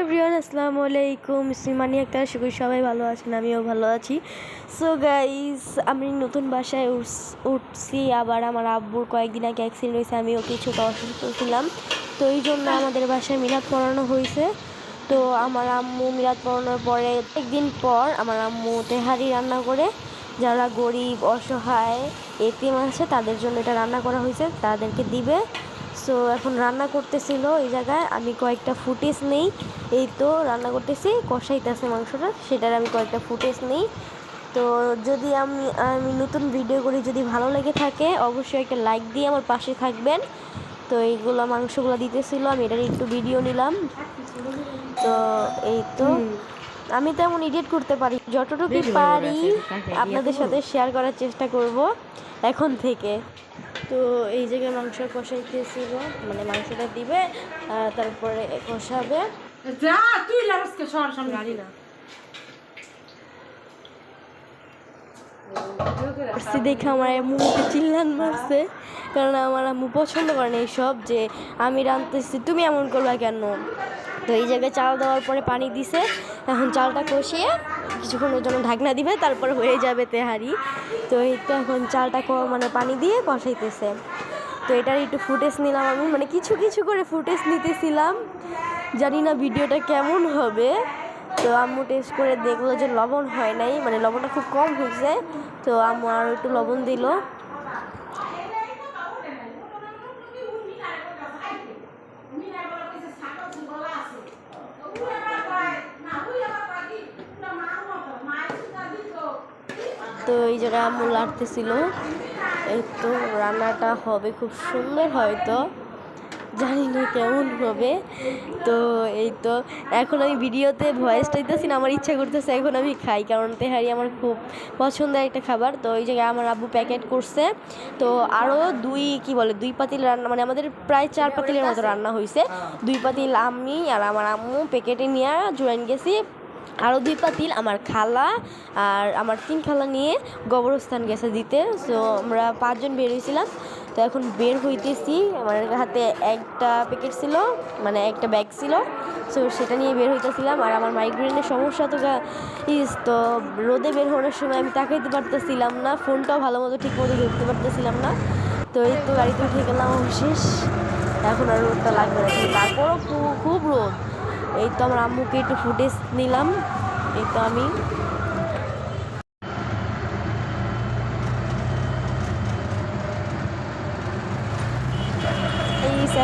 Everyone আসসালামু আলাইকুম। সিমানি একটা আশা করি সবাই ভালো আছেন, আমিও ভালো আছি। সো গাইস, আমি নতুন বাসায় উঠছি। আবার আমার আব্বুর কয়েকদিন আগে অ্যাক্সিডেন্ট হয়েছে, আমিও কিছুটা অসুস্থ ছিলাম। তো এই জন্য আমাদের বাসায় মিলাদ পড়ানো হয়েছে। তো আমার আম্মু মিলাদ পড়ানোর পরে একদিন পর আমার আম্মু তেহারি রান্না করে যারা গরিব অসহায় এতিম আছে তাদের জন্য এটা রান্না করা হয়েছে, তাদেরকে দিবে। সো এখন রান্না করতেছিল এই জায়গায়, আমি কয়েকটা ফুটেজ নেই। এই তো রান্না করতেছি, কষাইতেছে মাংসটা, সেটার আমি কয়েকটা ফুটেজ নেই। তো যদি আমি নতুন ভিডিও করি, যদি ভালো লেগে থাকে অবশ্যই একটা লাইক দিয়ে আমার পাশে থাকবেন। তো এইগুলো মাংসগুলো দিতেছিল, আমি এটার একটু ভিডিও নিলাম। তো এই তো আমি তেমন এডিট করতে পারি, যতটুকু পারি আপনাদের সাথে শেয়ার করার চেষ্টা করব এখন থেকে। তো এই জায়গায় মাংস কষাইতেছিল, মানে মাংসটা দিবে তারপরে কষাবে। দেখে আমার আম্মুকে চিল্লান মারছে, কারণ আমার আম্মু পছন্দ করে না এইসব, যে আমি রাঁধতেছি তুমি এমন করবা কেন। তো এই জায়গায় চাল দেওয়ার পরে পানি দিছে, এখন চালটা কষিয়ে কিছুক্ষণের জন্য ঢাকনা দিবে, তারপরে হয়ে যাবে তেহারি। তো এই তো এখন চালটা মানে পানি দিয়ে কষাইতেছে। তো এটার একটু ফুটেজ নিলাম আমি, মানে কিছু কিছু করে ফুটেজ নিতেছিলাম, জানি না ভিডিওটা কেমন হবে। তো আম্মু টেস্ট করে দেখলো যে লবণ হয় নাই, মানে লবণটা খুব কম হয়েছে। তো আম্মু আরও একটু লবণ দিল। তো এই জায়গায় আম্মু লাড়তেছিল। এই তো রান্নাটা হবে খুব সুন্দর, হয়তো জানি না কেমন হবে। তো এই তো এখন আমি ভিডিওতে ভয়েসটা দিতেছি না, আমার ইচ্ছা করতেছে এখন আমি খাই, কারণ তেহারি আমার খুব পছন্দের একটা খাবার। তো এই জায়গায় আমার আব্বু প্যাকেট করছে। তো আরও দুই পাতিল রান্না, মানে আমাদের প্রায় 4 পাতিলের মতো রান্না হয়েছে। 2 পাতিল আমি আর আমার আম্মু প্যাকেটে নিয়ে জয়েন গেছি। আরও 2 পাতিল আমার খালা আর আমার 3 খালা নিয়ে গোবরস্থান গেছে দিতে। সো আমরা 5 জন বের হয়েছিলাম। তো এখন বের হইতেছি, আমার হাতে একটা প্যাকেট ছিল, মানে একটা ব্যাগ ছিল। সো সেটা নিয়ে বের হইতেছিলাম। আর আমার মাইগ্রেনের সমস্যা তো রোদে বের হওয়ার সময় আমি তাকাইতে পারতেছিলাম না, ফোনটাও ভালো মতো ঠিক মতো ধরতে পারতেছিলাম না। তো এই তো গাড়িতে উঠে গেলাম শেষ, এখন আর রোদটা লাগবে না, তারপরও খুব রোদ। এই তো আমার আম্মুকে একটু ফুটেজ নিলাম। এই তো আমি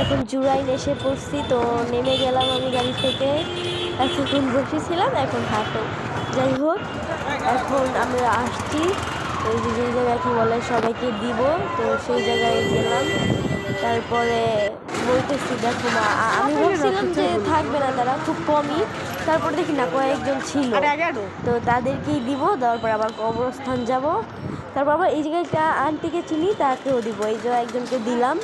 এখন জুরাইন এসে পড়ছি। তো নেমে গেলাম আমি গাড়ি থেকে, এখন বসেছিলাম, এখন হাঁটো। যাই হোক, এখন আমরা আসছি এই যে জায়গায় কি বলে সবাইকে দিব, তো সেই জায়গায় গেলাম। তারপরে বলতেছি দেখো মা, আমি ভাবছিলাম যে থাকবে না, তারা খুব কমই, তারপরে দেখি না কয়েকজন ছিল, তো তাদেরকেই দিব। দেওয়ার পর আবার কবরস্থান যাব। তারপর আবার এই জায়গায় একটা আন্টিকে চিনি, তাকেও দিব। এই যে একজনকে দিলাম।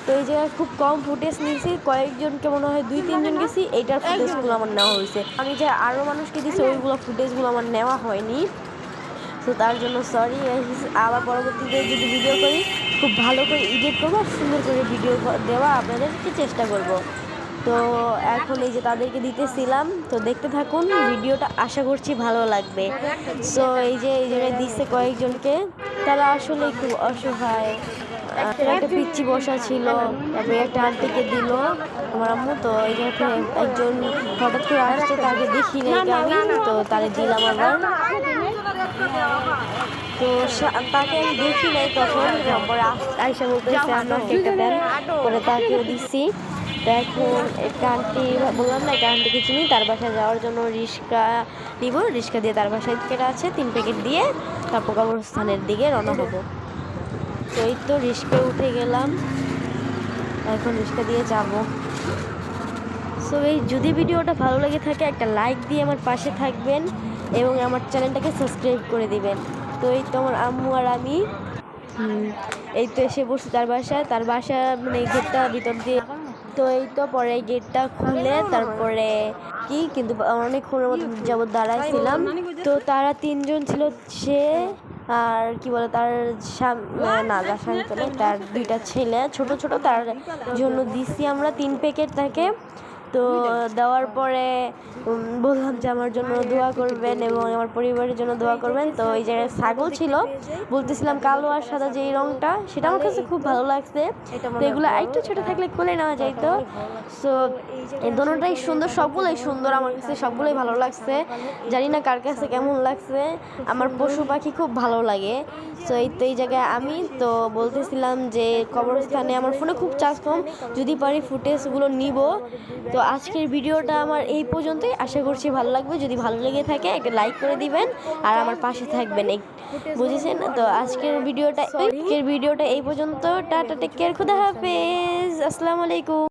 তো এই জায়গায় খুব কম ফুটেজ নিয়েছি, কয়েকজনকে মনে হয় 2-3 জন গেছি, এইটার ফুটেজগুলো আমার নেওয়া হয়েছে। আমি যে আরও মানুষকে দিচ্ছি ওইগুলো ফুটেজগুলো আমার নেওয়া হয়নি। তো তার জন্য সরি। আবার পরবর্তীতে যদি ভিডিও করি খুব ভালো করে এডিট করবো, সুন্দর করে ভিডিও দেওয়া আপনাদেরকে চেষ্টা করব। তো এখন এই যে তাদেরকে দিতেছিলাম, তো দেখতে থাকুন ভিডিওটা, আশা করছি ভালো লাগবে। সো এই জায়গায় দিচ্ছে কয়েকজনকে, তারা আসলে খুব অসহায়। একটা পিচ্ছি বসা ছিল, তারপরে একটা আন্টিকে দিল আমার আম্মু। তো এই জায়গায় একজন হঠাৎ করে আসছে, তাকে দেখি নাই আমি, তো তারে দিলাম আবার। তো তাকে আমি দেখি নাই তখন, পরে আইসা বলতেছে আমাকে একটা দেন, পরে তাকেও দিচ্ছি। তো এখন একটা আন্টি, বললাম না একটা আন্টিকে চিনি, তার বাসায় যাওয়ার জন্য রিক্সা নিব, রিক্সা দিয়ে তার বাসায় যেটা আছে 3 প্যাকেট দিয়ে তারপর কবরস্থানের দিকে রওনা হবো। তো এই তো রিক্সায় উঠে গেলাম, এখন রিক্সা দিয়ে যাব। সো এই যদি ভিডিওটা ভালো লেগে থাকে একটা লাইক দিয়ে আমার পাশে থাকবেন এবং আমার চ্যানেলটাকে সাবস্ক্রাইব করে দিবেন। তো এই তো আমার আম্মু আর আমি এই তো এসে বসছি তার বাসা মানে এই গেটটা ভিতর দিয়ে। তো এই তো পরে গেটটা খুলে তারপরে কিন্তু অনেকক্ষণের মতো যাবত দাঁড়াইছিলাম। তো তারা 3 জন ছিল, সে আর কি বলে তার স্বামী তার 2টা ছেলে ছোট ছোট, তার জন্য দিছি আমরা 3 প্যাকেট তাকে। তো দেওয়ার পরে বললাম যে আমার জন্য দোয়া করবেন এবং আমার পরিবারের জন্য দোয়া করবেন। তো এই জায়গায় ছাগল ছিল, বলতেছিলাম কালো আর সাদা যে এই রঙটা, সেটা আমার কাছে খুব ভালো লাগছে। তো এগুলো একটু ছোটো থাকলে খুলে নেওয়া যাইতো। সো এই দোনোটাই সুন্দর, সবগুলোই সুন্দর, আমার কাছে সবগুলোই ভালো লাগছে। জানি না কার কাছে কেমন লাগছে, আমার পশু পাখি খুব ভালো লাগে। সো এই জায়গায় আমি তো বলতেছিলাম যে কবরস্থানে আমার ফোনে খুব চার্জ কম, যদি পারি ফুটেজগুলো নিব। তো আজকের ভিডিওটা আমার এই পর্যন্তই, আশা করছি ভালো লাগবে। যদি ভালো লেগে থাকে একটা লাইক করে দিবেন আর আমার পাশে থাকবেন, বুঝেছেন? তো আজকের ভিডিওটা এই পর্যন্ত। টাটা, টেক কেয়ার, খুদা হাফেজ, আসসালামু আলাইকুম।